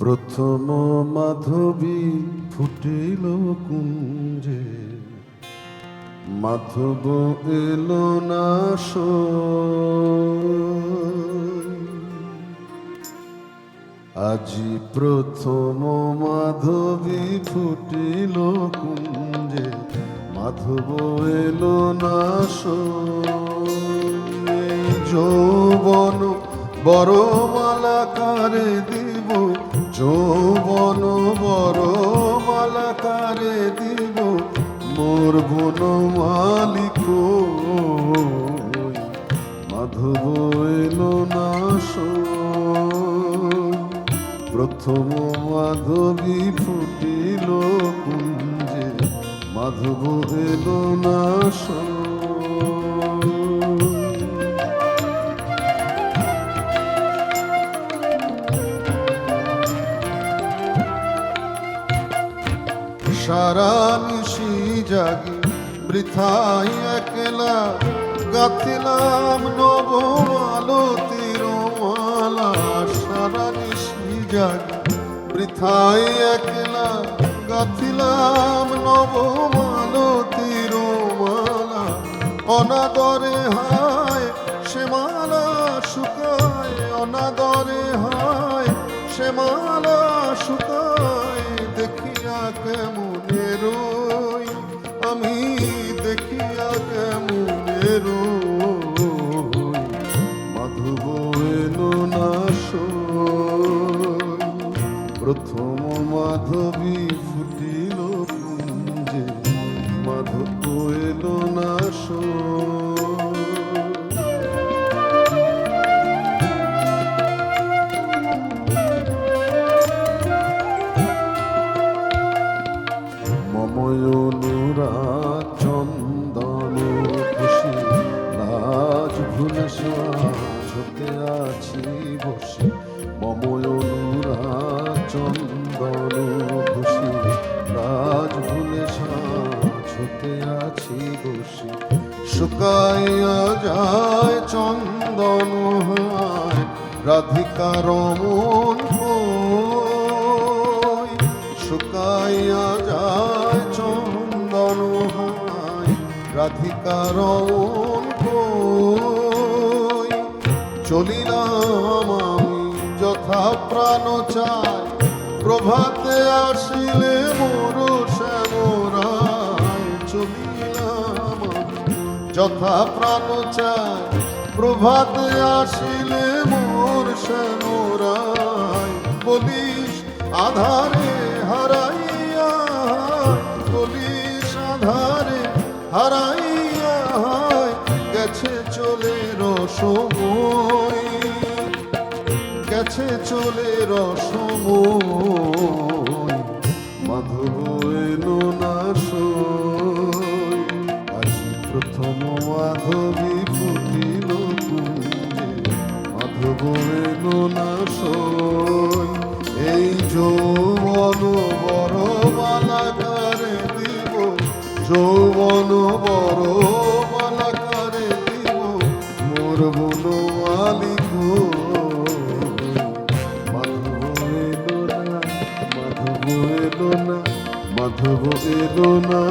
প্রথম মাধবী ফুটিল কুঞ্জে, মাধব এলো না আজি প্রথম মাধবী ফুটিল কুঞ্জে, মাধব এলো না যৌবন বরমালাকারে দিব, যৌবন বরমালাকারে দিব, মোর বন মালিক মাধব এলো না প্রথম মাধবী ফুটিল কুঞ্জে, মাধব এলো না সারা নিশি জাগি বৃথাই একলা, গাথিলাম নব আলতির মালা। সারা নিশি জাগি বৃথাই একলা, গাথিলাম নব আলতির মালা। অনাদরে হায় সে মালা শুকায়, অনাদরে হায় সে মালা শুকায়। দেখিয়া কেমনে রই আমি, দেখিয়া কেমনে রই, মাধব এলো না প্রথম মাধবী ফুটিল কুঞ্জে, মাধব এলো না মময়নুরাগ চন্দন খুশি, লাজ ভুলে সাজতে আছি বসে। মময়নুরাগ চন্দন খুশি, লাজ ভুলে সাজতে আছি বসে। শুকাইয়া যায় চন্দন হায়, রাধিকার মন শুকাইয়া যায় চন্দন হায়, রাধিকার চলিলাম আমি যথা প্রাণ চাই, প্রভাতে আসিলে মোর শ্যামরায়। চলিলাম যথা প্রাণ চাই, প্রভাতে আসিলে মোর শ্যামরায়। বলিস আধারে হারাইয়া, বলিস আধারে হারাইয়া, গেছে চলে রসময়, গেছে চলে রসময়, মাধব এলো না আজি প্রথম মাধবী ফুটিল কুঞ্জে, মাধব এলো না এই যৌবন বরমালাকারে দিব, যৌবন বরমালাকারে দিব, মোর বন মালিক মাধব এলো না, মাধব এলো না, মাধব এলো না